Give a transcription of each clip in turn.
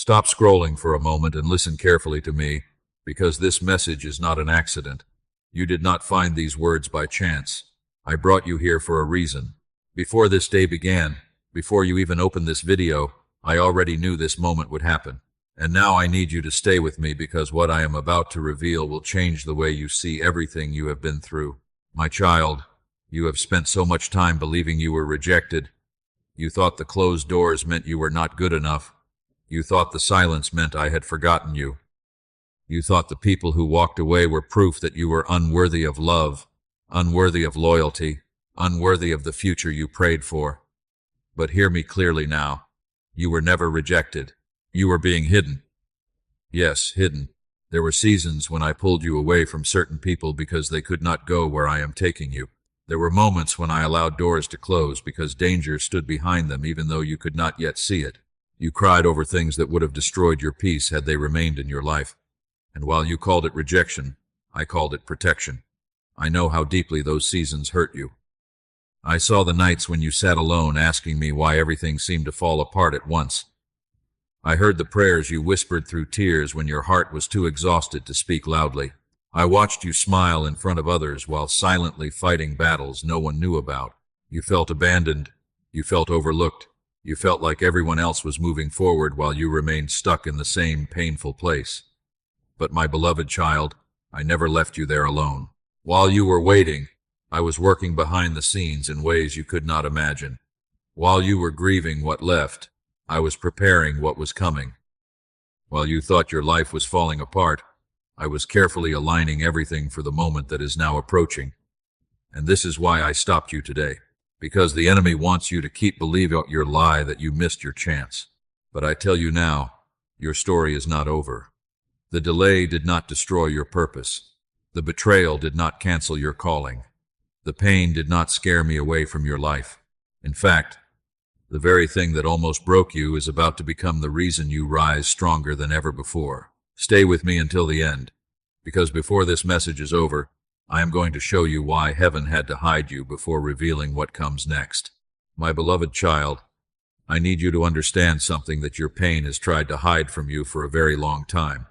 Stop scrolling for a moment and listen carefully to me, because this message is not an accident. You did not find these words by chance. I brought you here for a reason. Before this day began, before you even opened this video, I already knew this moment would happen. And now I need you to stay with me because what I am about to reveal will change the way you see everything you have been through. My child, you have spent so much time believing you were rejected. You thought the closed doors meant you were not good enough. You thought the silence meant I had forgotten you. You thought the people who walked away were proof that you were unworthy of love, unworthy of loyalty, unworthy of the future you prayed for. But hear me clearly now. You were never rejected. You were being hidden. Yes, hidden. There were seasons when I pulled you away from certain people because they could not go where I am taking you. There were moments when I allowed doors to close because danger stood behind them even though you could not yet see it. You cried over things that would have destroyed your peace had they remained in your life. And while you called it rejection, I called it protection. I know how deeply those seasons hurt you. I saw the nights when you sat alone asking me why everything seemed to fall apart at once. I heard the prayers you whispered through tears when your heart was too exhausted to speak loudly. I watched you smile in front of others while silently fighting battles no one knew about. You felt abandoned. You felt overlooked. You felt like everyone else was moving forward while you remained stuck in the same painful place. But my beloved child, I never left you there alone. While you were waiting, I was working behind the scenes in ways you could not imagine. While you were grieving what left, I was preparing what was coming. While you thought your life was falling apart, I was carefully aligning everything for the moment that is now approaching. And this is why I stopped you today. Because the enemy wants you to keep believing your lie that you missed your chance. But I tell you now, your story is not over. The delay did not destroy your purpose. The betrayal did not cancel your calling. The pain did not scare me away from your life. In fact, the very thing that almost broke you is about to become the reason you rise stronger than ever before. Stay with me until the end, because before this message is over, I am going to show you why heaven had to hide you before revealing what comes next. My beloved child, I need you to understand something that your pain has tried to hide from you for a very long time.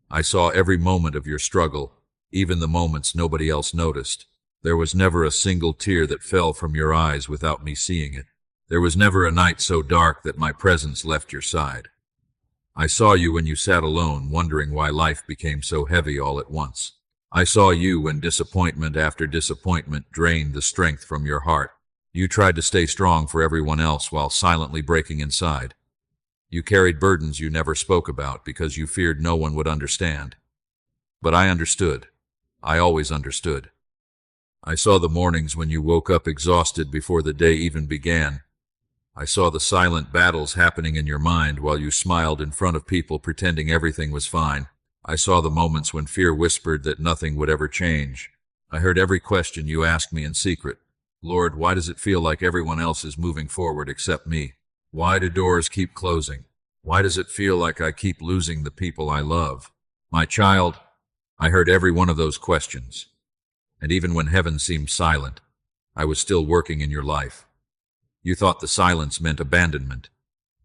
I saw every moment of your struggle, even the moments nobody else noticed. There was never a single tear that fell from your eyes without me seeing it. There was never a night so dark that my presence left your side. I saw you when you sat alone, wondering why life became so heavy all at once. I saw you when disappointment after disappointment drained the strength from your heart. You tried to stay strong for everyone else while silently breaking inside. You carried burdens you never spoke about because you feared no one would understand. But I understood. I always understood. I saw the mornings when you woke up exhausted before the day even began. I saw the silent battles happening in your mind while you smiled in front of people pretending everything was fine. I saw the moments when fear whispered that nothing would ever change. I heard every question you asked me in secret. Lord, why does it feel like everyone else is moving forward except me? Why do doors keep closing? Why does it feel like I keep losing the people I love? My child, I heard every one of those questions. And even when heaven seemed silent, I was still working in your life. You thought the silence meant abandonment,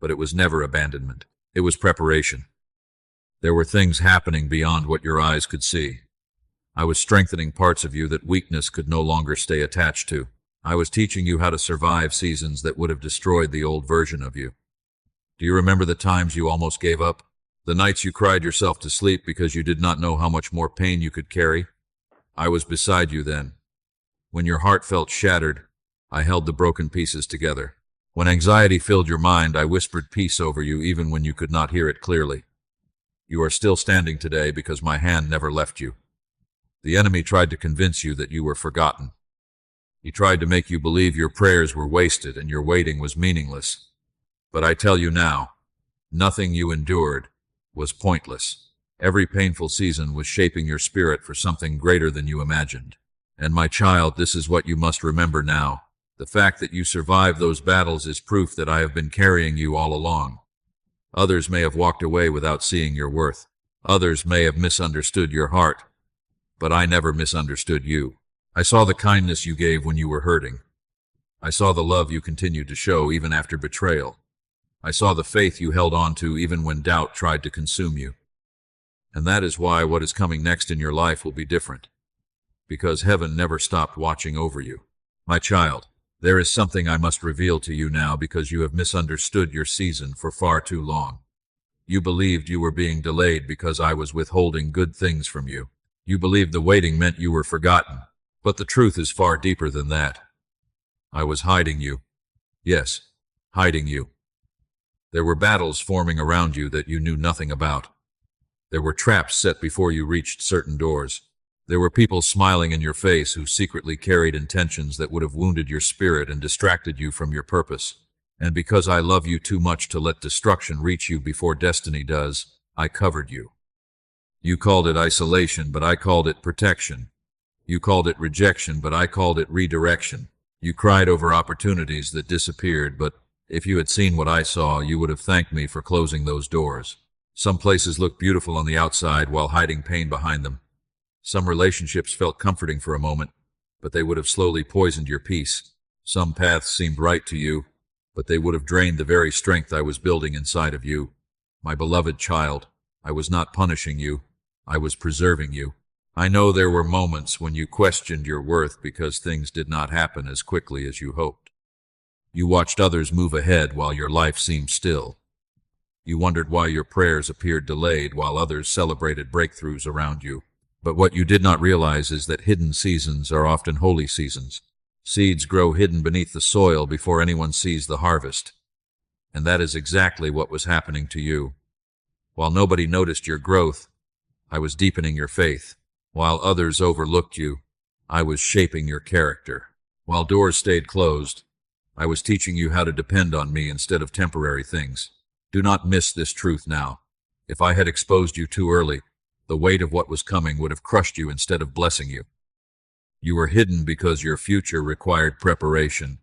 but it was never abandonment. It was preparation. There were things happening beyond what your eyes could see. I was strengthening parts of you that weakness could no longer stay attached to. I was teaching you how to survive seasons that would have destroyed the old version of you. Do you remember the times you almost gave up? The nights you cried yourself to sleep because you did not know how much more pain you could carry? I was beside you then. When your heart felt shattered, I held the broken pieces together. When anxiety filled your mind, I whispered peace over you even when you could not hear it clearly. You are still standing today because my hand never left you. The enemy tried to convince you that you were forgotten. He tried to make you believe your prayers were wasted and your waiting was meaningless. But I tell you now, nothing you endured was pointless. Every painful season was shaping your spirit for something greater than you imagined. And my child, this is what you must remember now. The fact that you survived those battles is proof that I have been carrying you all along. Others may have walked away without seeing your worth. Others may have misunderstood your heart. But I never misunderstood you. I saw the kindness you gave when you were hurting. I saw the love you continued to show even after betrayal. I saw the faith you held on to even when doubt tried to consume you. And that is why what is coming next in your life will be different. Because heaven never stopped watching over you. My child, there is something I must reveal to you now because you have misunderstood your season for far too long. You believed you were being delayed because I was withholding good things from you. You believed the waiting meant you were forgotten. But the truth is far deeper than that. I was hiding you. Yes, hiding you. There were battles forming around you that you knew nothing about. There were traps set before you reached certain doors. There were people smiling in your face who secretly carried intentions that would have wounded your spirit and distracted you from your purpose. And because I love you too much to let destruction reach you before destiny does, I covered you. You called it isolation, but I called it protection. You called it rejection, but I called it redirection. You cried over opportunities that disappeared, but if you had seen what I saw, you would have thanked me for closing those doors. Some places looked beautiful on the outside while hiding pain behind them. Some relationships felt comforting for a moment, but they would have slowly poisoned your peace. Some paths seemed right to you, but they would have drained the very strength I was building inside of you. My beloved child, I was not punishing you. I was preserving you. I know there were moments when you questioned your worth because things did not happen as quickly as you hoped. You watched others move ahead while your life seemed still. You wondered why your prayers appeared delayed while others celebrated breakthroughs around you. But what you did not realize is that hidden seasons are often holy seasons. Seeds grow hidden beneath the soil before anyone sees the harvest. And that is exactly what was happening to you. While nobody noticed your growth, I was deepening your faith. While others overlooked you, I was shaping your character. While doors stayed closed, I was teaching you how to depend on me instead of temporary things. Do not miss this truth now. If I had exposed you too early, the weight of what was coming would have crushed you instead of blessing you. You were hidden because your future required preparation.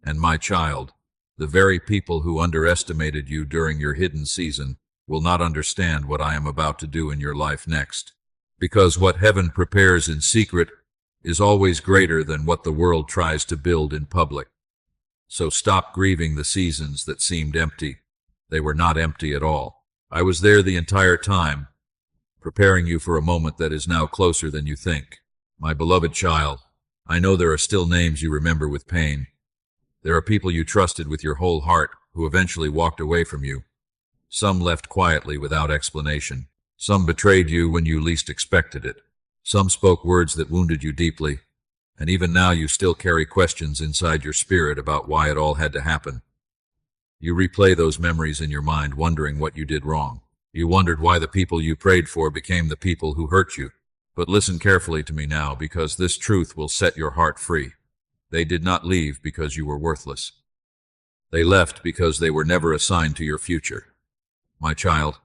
And my child, the very people who underestimated you during your hidden season will not understand what I am about to do in your life next. Because what heaven prepares in secret is always greater than what the world tries to build in public. So stop grieving the seasons that seemed empty. They were not empty at all. I was there the entire time, preparing you for a moment that is now closer than you think. My beloved child, I know there are still names you remember with pain. There are people you trusted with your whole heart who eventually walked away from you. Some left quietly without explanation. Some betrayed you when you least expected it. Some spoke words that wounded you deeply. And even now you still carry questions inside your spirit about why it all had to happen. You replay those memories in your mind, wondering what you did wrong. You wondered why the people you prayed for became the people who hurt you. But listen carefully to me now, because this truth will set your heart free. They did not leave because you were worthless. They left because they were never assigned to your future. My child,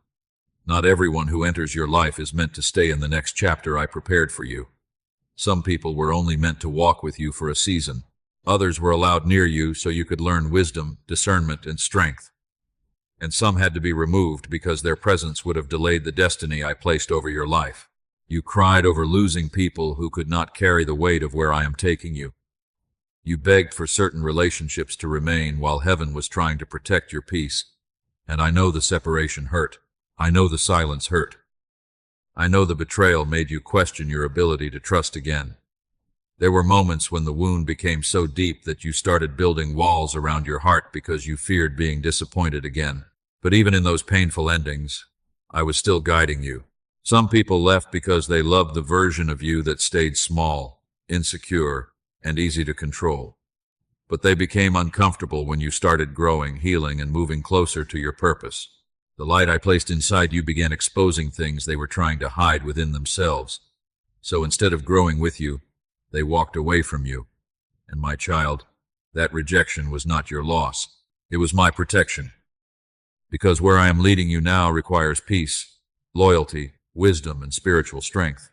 not everyone who enters your life is meant to stay in the next chapter I prepared for you. Some people were only meant to walk with you for a season. Others were allowed near you so you could learn wisdom, discernment, and strength. And some had to be removed because their presence would have delayed the destiny I placed over your life. You cried over losing people who could not carry the weight of where I am taking you. You begged for certain relationships to remain while heaven was trying to protect your peace. And I know the separation hurt. I know the silence hurt. I know the betrayal made you question your ability to trust again. There were moments when the wound became so deep that you started building walls around your heart because you feared being disappointed again. But even in those painful endings, I was still guiding you. Some people left because they loved the version of you that stayed small, insecure, and easy to control. But they became uncomfortable when you started growing, healing, and moving closer to your purpose. The light I placed inside you began exposing things they were trying to hide within themselves. So instead of growing with you, they walked away from you. And my child, that rejection was not your loss. It was my protection. Because where I am leading you now requires peace, loyalty, wisdom, and spiritual strength.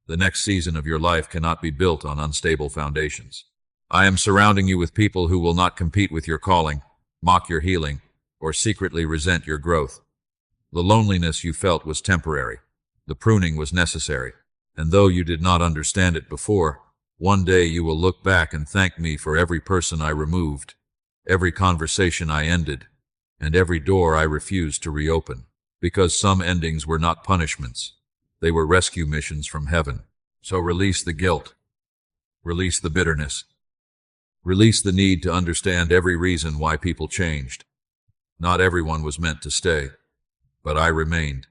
The next season of your life cannot be built on unstable foundations. I am surrounding you with people who will not compete with your calling, mock your healing, or secretly resent your growth. The loneliness you felt was temporary. The pruning was necessary. And though you did not understand it before, one day you will look back and thank me for every person I removed, every conversation I ended, and every door I refused to reopen, because some endings were not punishments. They were rescue missions from heaven. So release the guilt. Release the bitterness. Release the need to understand every reason why people changed. Not everyone was meant to stay, but I remained,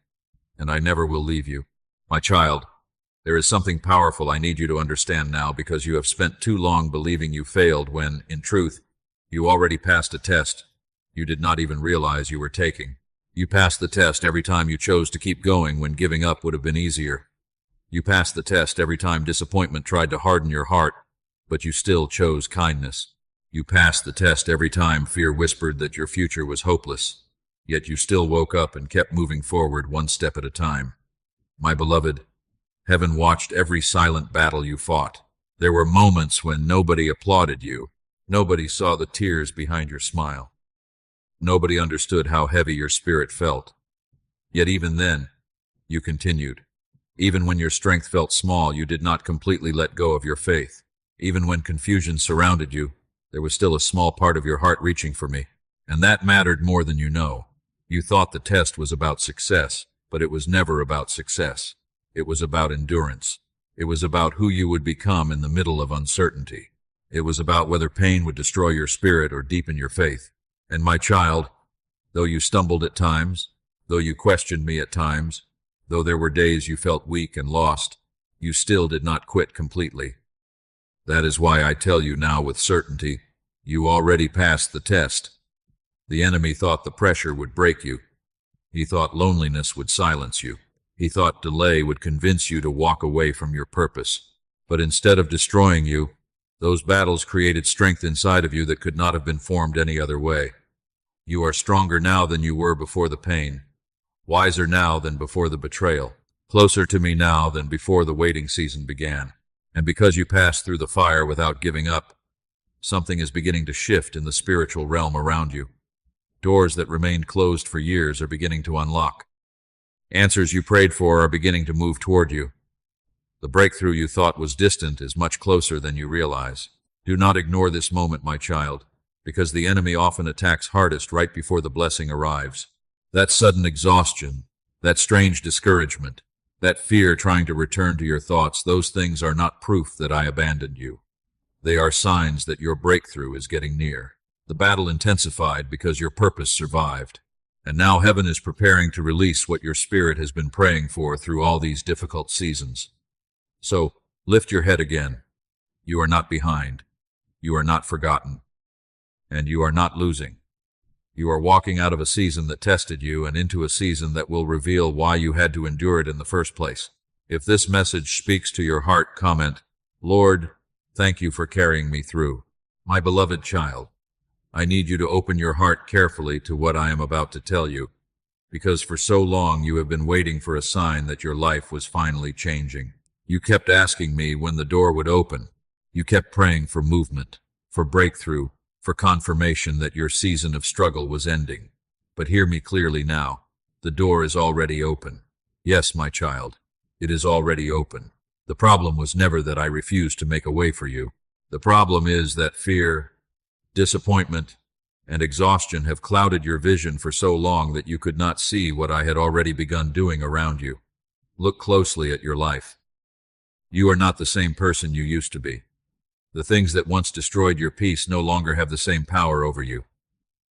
and I never will leave you. My child, there is something powerful I need you to understand now, because you have spent too long believing you failed when, in truth, you already passed a test you did not even realize you were taking. You passed the test every time you chose to keep going when giving up would have been easier. You passed the test every time disappointment tried to harden your heart, but you still chose kindness. You passed the test every time fear whispered that your future was hopeless, yet you still woke up and kept moving forward one step at a time. My beloved, heaven watched every silent battle you fought. There were moments when nobody applauded you. Nobody saw the tears behind your smile. Nobody understood how heavy your spirit felt. Yet even then, you continued. Even when your strength felt small, you did not completely let go of your faith. Even when confusion surrounded you, there was still a small part of your heart reaching for me. And that mattered more than you know. You thought the test was about success, but it was never about success. It was about endurance. It was about who you would become in the middle of uncertainty. It was about whether pain would destroy your spirit or deepen your faith. And my child, though you stumbled at times, though you questioned me at times, though there were days you felt weak and lost, you still did not quit completely. That is why I tell you now with certainty, you already passed the test. The enemy thought the pressure would break you. He thought loneliness would silence you. He thought delay would convince you to walk away from your purpose. But instead of destroying you, those battles created strength inside of you that could not have been formed any other way. You are stronger now than you were before the pain, wiser now than before the betrayal, closer to me now than before the waiting season began. And because you passed through the fire without giving up, something is beginning to shift in the spiritual realm around you. Doors that remained closed for years are beginning to unlock. Answers you prayed for are beginning to move toward you. The breakthrough you thought was distant is much closer than you realize. Do not ignore this moment, my child, because the enemy often attacks hardest right before the blessing arrives. That sudden exhaustion, that strange discouragement, that fear trying to return to your thoughts, those things are not proof that I abandoned you. They are signs that your breakthrough is getting near. The battle intensified because your purpose survived. And now heaven is preparing to release what your spirit has been praying for through all these difficult seasons. So, lift your head again. You are not behind. You are not forgotten. And you are not losing. You are walking out of a season that tested you and into a season that will reveal why you had to endure it in the first place. If this message speaks to your heart, comment, Lord, thank you for carrying me through. My beloved child, I need you to open your heart carefully to what I am about to tell you, because for so long you have been waiting for a sign that your life was finally changing. You kept asking me when the door would open. You kept praying for movement, for breakthrough, for confirmation that your season of struggle was ending. But hear me clearly now. The door is already open. Yes, my child, it is already open. The problem was never that I refused to make a way for you. The problem is that fear, disappointment, and exhaustion have clouded your vision for so long that you could not see what I had already begun doing around you. Look closely at your life. You are not the same person you used to be. The things that once destroyed your peace no longer have the same power over you.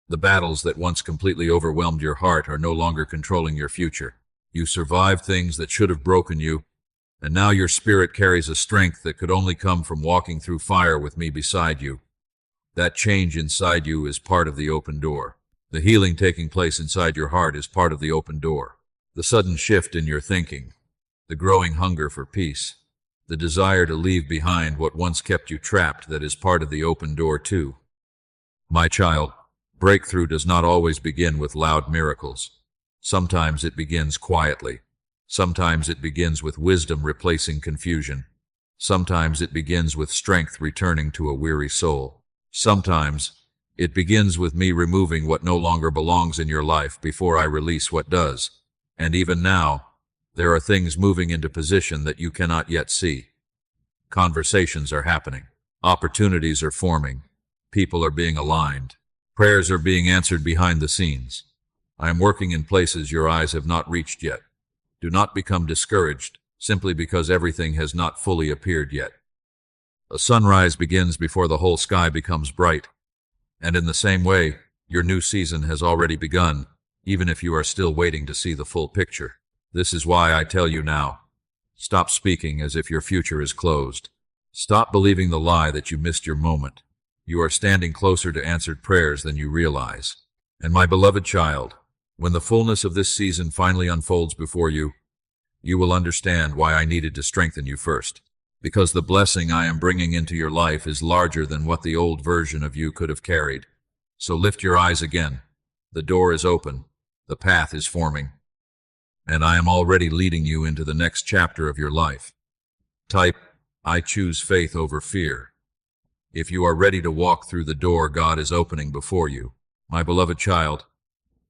The battles that once completely overwhelmed your heart are no longer controlling your future. You survived things that should have broken you, and now your spirit carries a strength that could only come from walking through fire with me beside you. That change inside you is part of the open door. The healing taking place inside your heart is part of the open door. The sudden shift in your thinking, the growing hunger for peace, the desire to leave behind what once kept you trapped, that is part of the open door too. My child, breakthrough does not always begin with loud miracles. Sometimes it begins quietly. Sometimes it begins with wisdom replacing confusion. Sometimes it begins with strength returning to a weary soul. Sometimes it begins with me removing what no longer belongs in your life before I release what does. And even now, there are things moving into position that you cannot yet see. Conversations are happening. Opportunities are forming. People are being aligned. Prayers are being answered behind the scenes. I am working in places your eyes have not reached yet. Do not become discouraged simply because everything has not fully appeared yet. A sunrise begins before the whole sky becomes bright. And in the same way, your new season has already begun, even if you are still waiting to see the full picture. This is why I tell you now. Stop speaking as if your future is closed. Stop believing the lie that you missed your moment. You are standing closer to answered prayers than you realize. And my beloved child, when the fullness of this season finally unfolds before you, you will understand why I needed to strengthen you first. Because the blessing I am bringing into your life is larger than what the old version of you could have carried. So lift your eyes again. The door is open. The path is forming. And I am already leading you into the next chapter of your life. Type, I choose faith over fear. If you are ready to walk through the door God is opening before you, my beloved child,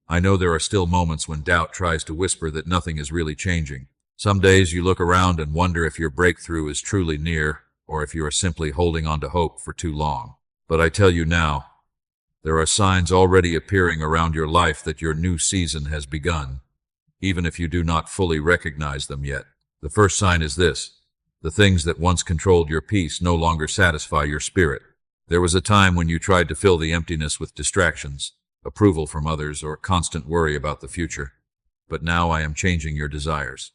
I know there are still moments when doubt tries to whisper that nothing is really changing. Some days you look around and wonder if your breakthrough is truly near, or if you are simply holding on to hope for too long. But I tell you now, there are signs already appearing around your life that your new season has begun, even if you do not fully recognize them yet. The first sign is this: the things that once controlled your peace no longer satisfy your spirit. There was a time when you tried to fill the emptiness with distractions, approval from others, or constant worry about the future. But now I am changing your desires.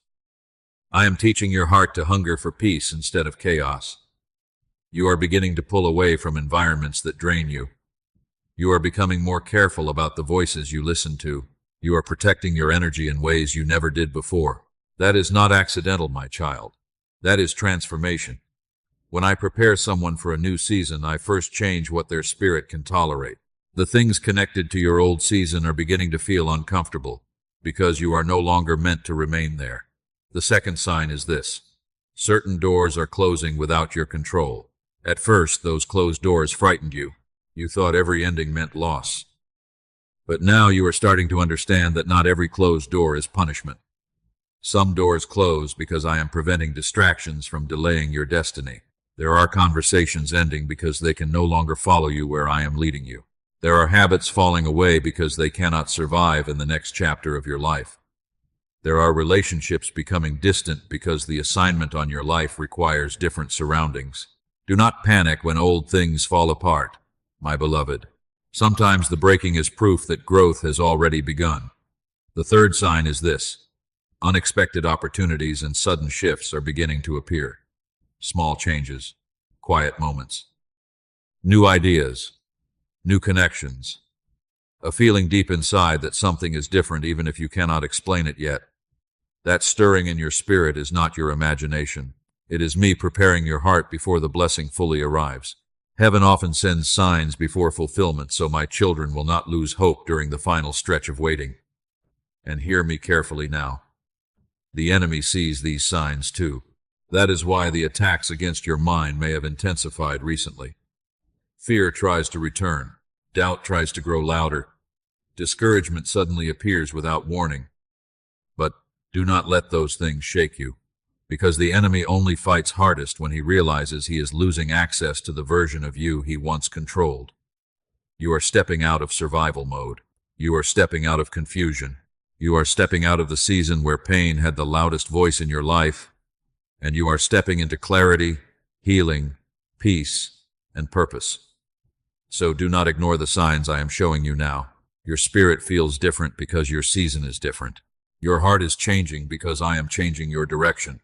I am teaching your heart to hunger for peace instead of chaos. You are beginning to pull away from environments that drain you. You are becoming more careful about the voices you listen to. You are protecting your energy in ways you never did before. That is not accidental, my child. That is transformation. When I prepare someone for a new season, I first change what their spirit can tolerate. The things connected to your old season are beginning to feel uncomfortable because you are no longer meant to remain there. The second sign is this: certain doors are closing without your control. At first, those closed doors frightened you. You thought every ending meant loss. But now you are starting to understand that not every closed door is punishment. Some doors close because I am preventing distractions from delaying your destiny. There are conversations ending because they can no longer follow you where I am leading you. There are habits falling away because they cannot survive in the next chapter of your life. There are relationships becoming distant because the assignment on your life requires different surroundings. Do not panic when old things fall apart, my beloved. Sometimes the breaking is proof that growth has already begun. The third sign is this: unexpected opportunities and sudden shifts are beginning to appear. Small changes, quiet moments, new ideas, new connections. A feeling deep inside that something is different even if you cannot explain it yet. That stirring in your spirit is not your imagination. It is me preparing your heart before the blessing fully arrives. Heaven often sends signs before fulfillment, so my children will not lose hope during the final stretch of waiting. And hear me carefully now. The enemy sees these signs too. That is why the attacks against your mind may have intensified recently. Fear tries to return. Doubt tries to grow louder. Discouragement suddenly appears without warning. But do not let those things shake you, because the enemy only fights hardest when he realizes he is losing access to the version of you he once controlled. You are stepping out of survival mode. You are stepping out of confusion. You are stepping out of the season where pain had the loudest voice in your life, and you are stepping into clarity, healing, peace, and purpose. So do not ignore the signs I am showing you now. Your spirit feels different because your season is different. Your heart is changing because I am changing your direction.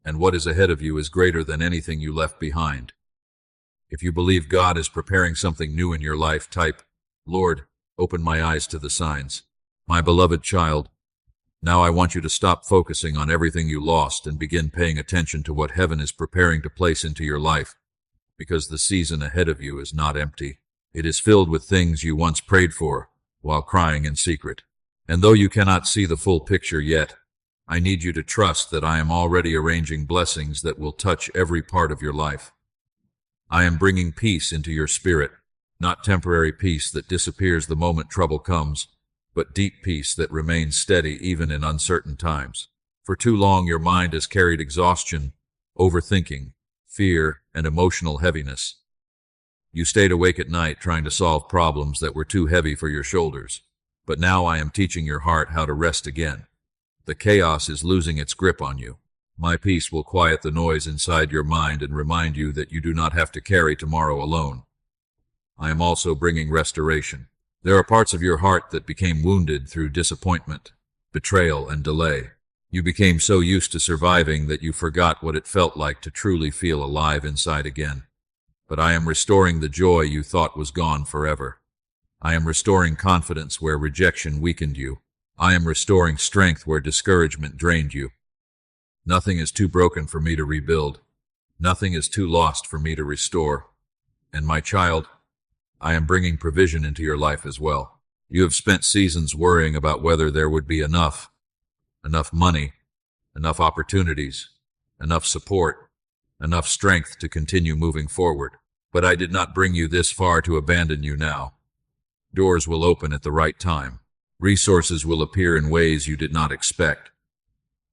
And what is ahead of you is greater than anything you left behind. If you believe God is preparing something new in your life, type, Lord, open my eyes to the signs. My beloved child, now I want you to stop focusing on everything you lost and begin paying attention to what heaven is preparing to place into your life, because the season ahead of you is not empty. It is filled with things you once prayed for while crying in secret. And though you cannot see the full picture yet, I need you to trust that I am already arranging blessings that will touch every part of your life. I am bringing peace into your spirit, not temporary peace that disappears the moment trouble comes, but deep peace that remains steady even in uncertain times. For too long your mind has carried exhaustion, overthinking, fear, and emotional heaviness. You stayed awake at night trying to solve problems that were too heavy for your shoulders. But now I am teaching your heart how to rest again. The chaos is losing its grip on you. My peace will quiet the noise inside your mind and remind you that you do not have to carry tomorrow alone. I am also bringing restoration. There are parts of your heart that became wounded through disappointment, betrayal, and delay. You became so used to surviving that you forgot what it felt like to truly feel alive inside again. But I am restoring the joy you thought was gone forever. I am restoring confidence where rejection weakened you. I am restoring strength where discouragement drained you. Nothing is too broken for me to rebuild. Nothing is too lost for me to restore. And my child, I am bringing provision into your life as well. You have spent seasons worrying about whether there would be enough money, enough opportunities, enough support, enough strength to continue moving forward. But I did not bring you this far to abandon you now. Doors will open at the right time. Resources will appear in ways you did not expect.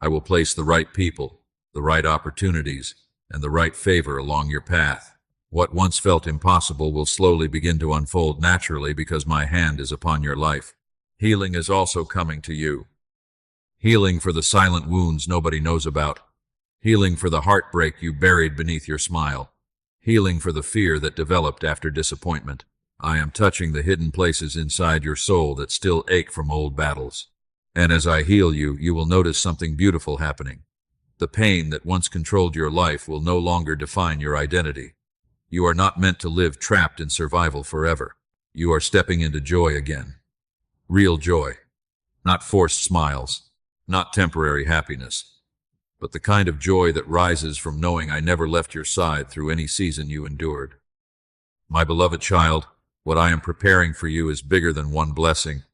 I will place the right people, the right opportunities, and the right favor along your path. What once felt impossible will slowly begin to unfold naturally because my hand is upon your life. Healing is also coming to you. Healing for the silent wounds nobody knows about. Healing for the heartbreak you buried beneath your smile. Healing for the fear that developed after disappointment. I am touching the hidden places inside your soul that still ache from old battles. And as I heal you, you will notice something beautiful happening. The pain that once controlled your life will no longer define your identity. You are not meant to live trapped in survival forever. You are stepping into joy again. Real joy. Not forced smiles. Not temporary happiness. But the kind of joy that rises from knowing I never left your side through any season you endured. My beloved child, what I am preparing for you is bigger than one blessing.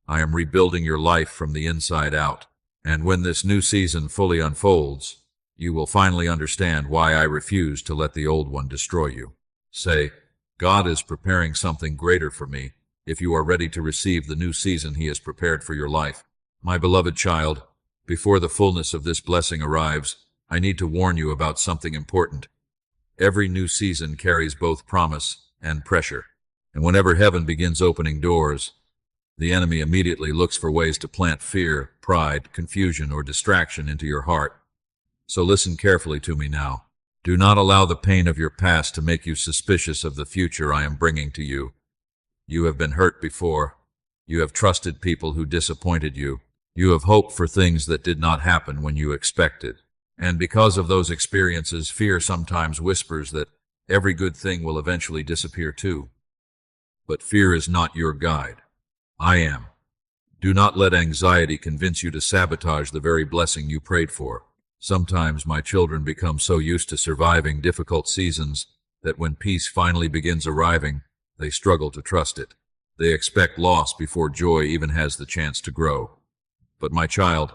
I am rebuilding your life from the inside out. And when this new season fully unfolds, you will finally understand why I refuse to let the old one destroy you. Say, God is preparing something greater for me if you are ready to receive the new season He has prepared for your life. My beloved child, before the fullness of this blessing arrives, I need to warn you about something important. Every new season carries both promise and pressure. And whenever heaven begins opening doors, the enemy immediately looks for ways to plant fear, pride, confusion, or distraction into your heart. So listen carefully to me now. Do not allow the pain of your past to make you suspicious of the future I am bringing to you. You have been hurt before. You have trusted people who disappointed you. You have hoped for things that did not happen when you expected. And because of those experiences, fear sometimes whispers that every good thing will eventually disappear too. But fear is not your guide. I am. Do not let anxiety convince you to sabotage the very blessing you prayed for. Sometimes my children become so used to surviving difficult seasons that when peace finally begins arriving, they struggle to trust it. They expect loss before joy even has the chance to grow. But my child,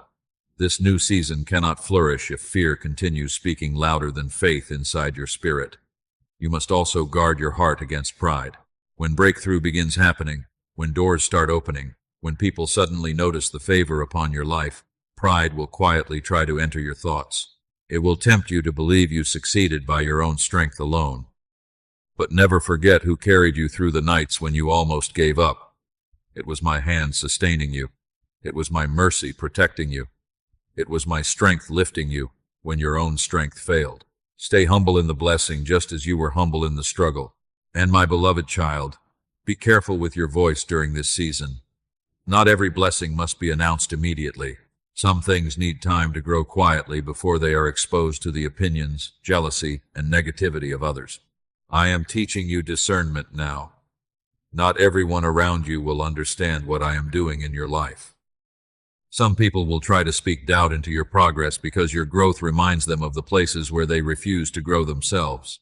this new season cannot flourish if fear continues speaking louder than faith inside your spirit. You must also guard your heart against pride. When breakthrough begins happening, when doors start opening, when people suddenly notice the favor upon your life, pride will quietly try to enter your thoughts. It will tempt you to believe you succeeded by your own strength alone. But never forget who carried you through the nights when you almost gave up. It was my hand sustaining you. It was my mercy protecting you. It was my strength lifting you when your own strength failed. Stay humble in the blessing just as you were humble in the struggle. And my beloved child, be careful with your voice during this season. Not every blessing must be announced immediately. Some things need time to grow quietly before they are exposed to the opinions, jealousy, and negativity of others. I am teaching you discernment now. Not everyone around you will understand what I am doing in your life. Some people will try to speak doubt into your progress because your growth reminds them of the places where they refuse to grow themselves.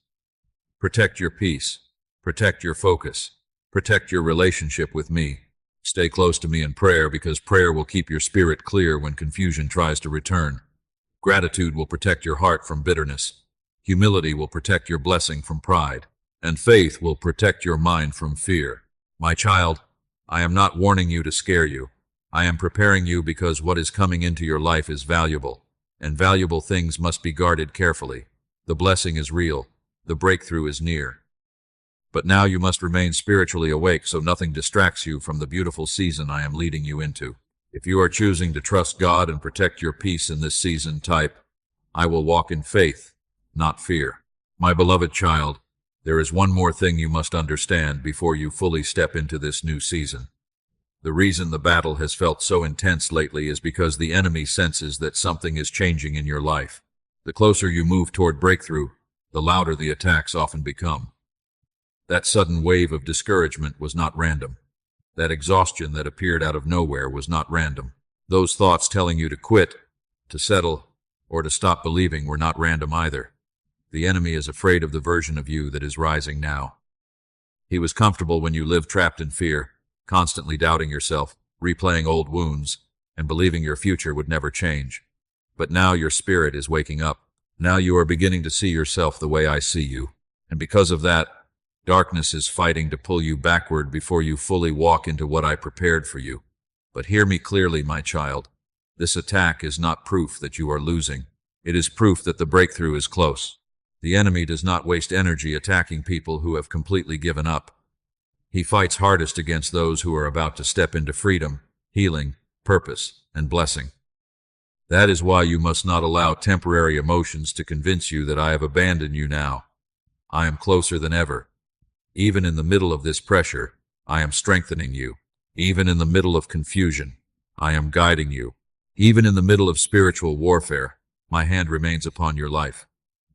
Protect your peace. Protect your focus. Protect your relationship with me. Stay close to me in prayer because prayer will keep your spirit clear when confusion tries to return. Gratitude will protect your heart from bitterness. Humility will protect your blessing from pride. And faith will protect your mind from fear. My child, I am not warning you to scare you. I am preparing you because what is coming into your life is valuable, and valuable things must be guarded carefully. The blessing is real. The breakthrough is near. But now you must remain spiritually awake so nothing distracts you from the beautiful season I am leading you into. If you are choosing to trust God and protect your peace in this season, type, I will walk in faith, not fear. My beloved child, there is one more thing you must understand before you fully step into this new season. The reason the battle has felt so intense lately is because the enemy senses that something is changing in your life. The closer you move toward breakthrough, the louder the attacks often become. That sudden wave of discouragement was not random. That exhaustion that appeared out of nowhere was not random. Those thoughts telling you to quit, to settle, or to stop believing were not random either. The enemy is afraid of the version of you that is rising now. He was comfortable when you lived trapped in fear, constantly doubting yourself, replaying old wounds, and believing your future would never change. But now your spirit is waking up. Now you are beginning to see yourself the way I see you. And because of that, darkness is fighting to pull you backward before you fully walk into what I prepared for you. But hear me clearly, my child. This attack is not proof that you are losing. It is proof that the breakthrough is close. The enemy does not waste energy attacking people who have completely given up. He fights hardest against those who are about to step into freedom, healing, purpose, and blessing. That is why you must not allow temporary emotions to convince you that I have abandoned you now. I am closer than ever. Even in the middle of this pressure, I am strengthening you. Even in the middle of confusion, I am guiding you. Even in the middle of spiritual warfare, my hand remains upon your life.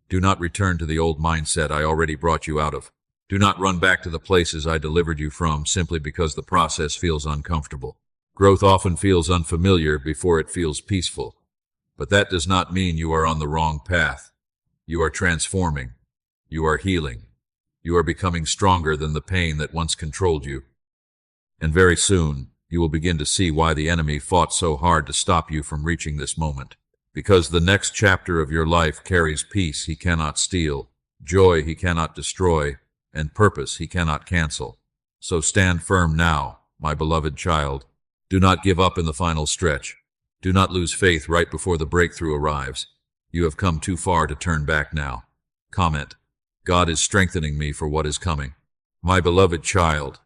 Do not return to the old mindset I already brought you out of. Do not run back to the places I delivered you from simply because the process feels uncomfortable. Growth often feels unfamiliar before it feels peaceful. But that does not mean you are on the wrong path. You are transforming. You are healing. You are becoming stronger than the pain that once controlled you. And very soon, you will begin to see why the enemy fought so hard to stop you from reaching this moment. Because the next chapter of your life carries peace he cannot steal, joy he cannot destroy, and purpose he cannot cancel. So stand firm now, my beloved child. Do not give up in the final stretch. Do not lose faith right before the breakthrough arrives. You have come too far to turn back now. Comment. God is strengthening me for what is coming. My beloved child,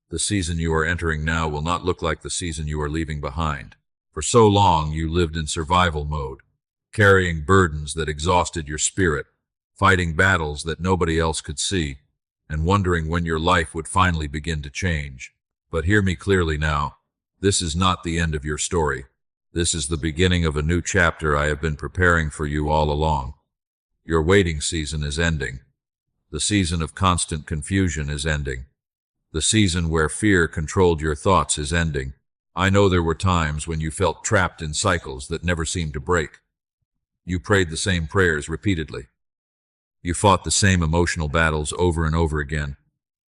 the season you are entering now will not look like the season you are leaving behind. For so long you lived in survival mode, carrying burdens that exhausted your spirit, fighting battles that nobody else could see, and wondering when your life would finally begin to change. But hear me clearly now. This is not the end of your story. This is the beginning of a new chapter I have been preparing for you all along. Your waiting season is ending. The season of constant confusion is ending. The season where fear controlled your thoughts is ending. I know there were times when you felt trapped in cycles that never seemed to break. You prayed the same prayers repeatedly. You fought the same emotional battles over and over again.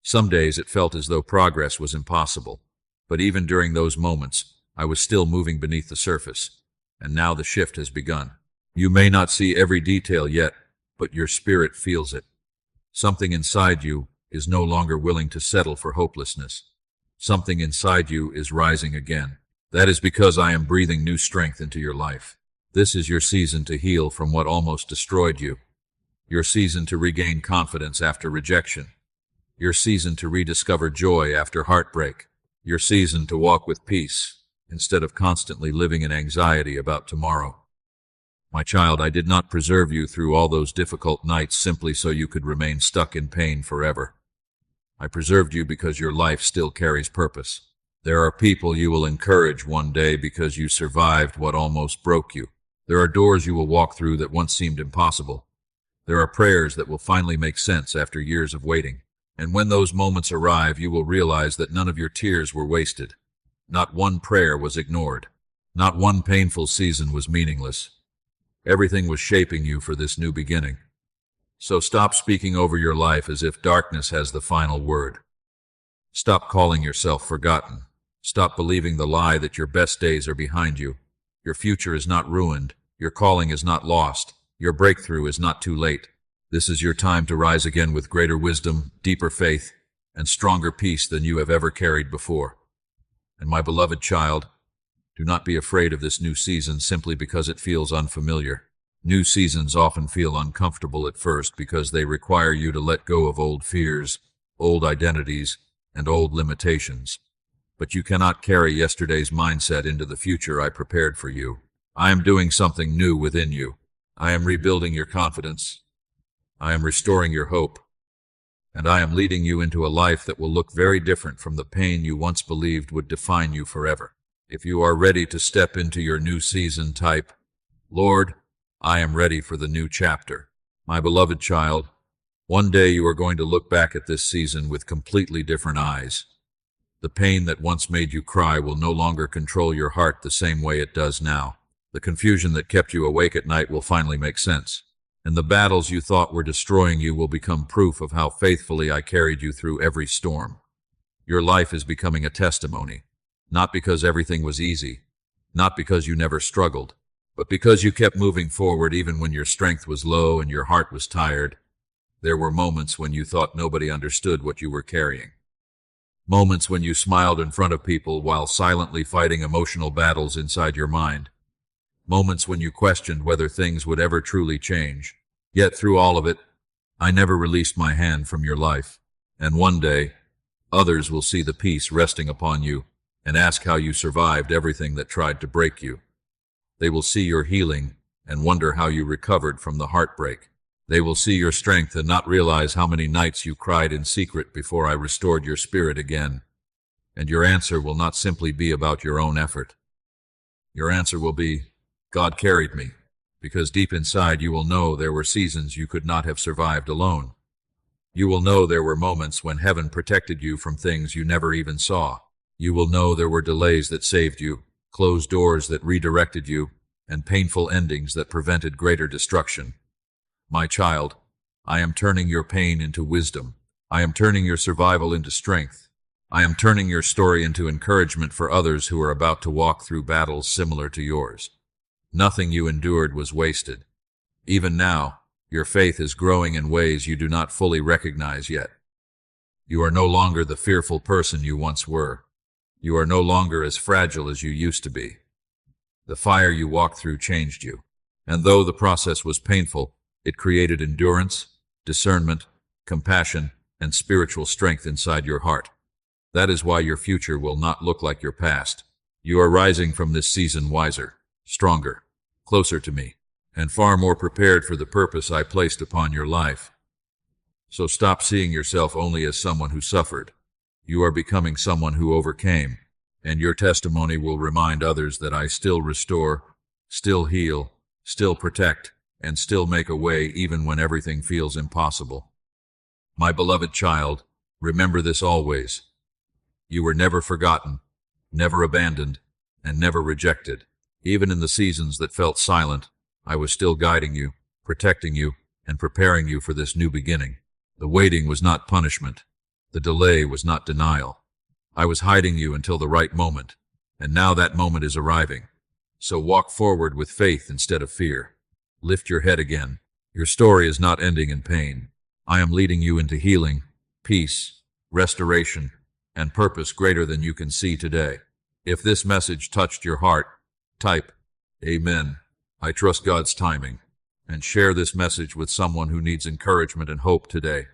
Some days it felt as though progress was impossible. But even during those moments, I was still moving beneath the surface. And now the shift has begun. You may not see every detail yet, but your spirit feels it. Something inside you is no longer willing to settle for hopelessness. Something inside you is rising again. That is because I am breathing new strength into your life. This is your season to heal from what almost destroyed you. Your season to regain confidence after rejection. Your season to rediscover joy after heartbreak. Your season to walk with peace instead of constantly living in anxiety about tomorrow. My child, I did not preserve you through all those difficult nights simply so you could remain stuck in pain forever. I preserved you because your life still carries purpose. There are people you will encourage one day because you survived what almost broke you. There are doors you will walk through that once seemed impossible. There are prayers that will finally make sense after years of waiting. And when those moments arrive, you will realize that none of your tears were wasted. Not one prayer was ignored. Not one painful season was meaningless. Everything was shaping you for this new beginning. So stop speaking over your life as if darkness has the final word. Stop calling yourself forgotten. Stop believing the lie that your best days are behind you. Your future is not ruined. Your calling is not lost. Your breakthrough is not too late. This is your time to rise again with greater wisdom, deeper faith, and stronger peace than you have ever carried before. And my beloved child, do not be afraid of this new season simply because it feels unfamiliar. New seasons often feel uncomfortable at first because they require you to let go of old fears, old identities, and old limitations. But you cannot carry yesterday's mindset into the future I prepared for you. I am doing something new within you. I am rebuilding your confidence. I am restoring your hope. And I am leading you into a life that will look very different from the pain you once believed would define you forever. If you are ready to step into your new season, type, Lord, I am ready for the new chapter. My beloved child, one day you are going to look back at this season with completely different eyes. The pain that once made you cry will no longer control your heart the same way it does now. The confusion that kept you awake at night will finally make sense. And the battles you thought were destroying you will become proof of how faithfully I carried you through every storm. Your life is becoming a testimony, not because everything was easy, not because you never struggled, but because you kept moving forward even when your strength was low and your heart was tired. There were moments when you thought nobody understood what you were carrying. Moments when you smiled in front of people while silently fighting emotional battles inside your mind. Moments when you questioned whether things would ever truly change. Yet through all of it, I never released my hand from your life. And one day, others will see the peace resting upon you and ask how you survived everything that tried to break you. They will see your healing and wonder how you recovered from the heartbreak. They will see your strength and not realize how many nights you cried in secret before I restored your spirit again. And your answer will not simply be about your own effort. Your answer will be, God carried me, because deep inside you will know there were seasons you could not have survived alone. You will know there were moments when heaven protected you from things you never even saw. You will know there were delays that saved you, closed doors that redirected you, and painful endings that prevented greater destruction. My child, I am turning your pain into wisdom. I am turning your survival into strength. I am turning your story into encouragement for others who are about to walk through battles similar to yours. Nothing you endured was wasted. Even now, your faith is growing in ways you do not fully recognize yet. You are no longer the fearful person you once were. You are no longer as fragile as you used to be. The fire you walked through changed you, and though the process was painful, it created endurance, discernment, compassion, and spiritual strength inside your heart. That is why your future will not look like your past. You are rising from this season wiser, stronger, closer to me, and far more prepared for the purpose I placed upon your life. So stop seeing yourself only as someone who suffered. You are becoming someone who overcame, and your testimony will remind others that I still restore, still heal, still protect, and still make a way even when everything feels impossible. My beloved child, remember this always. You were never forgotten, never abandoned, and never rejected. Even in the seasons that felt silent, I was still guiding you, protecting you, and preparing you for this new beginning. The waiting was not punishment. The delay was not denial. I was hiding you until the right moment, and now that moment is arriving. So walk forward with faith instead of fear. Lift your head again. Your story is not ending in pain. I am leading you into healing, peace, restoration, and purpose greater than you can see today. If this message touched your heart, type, Amen. I trust God's timing, and share this message with someone who needs encouragement and hope today.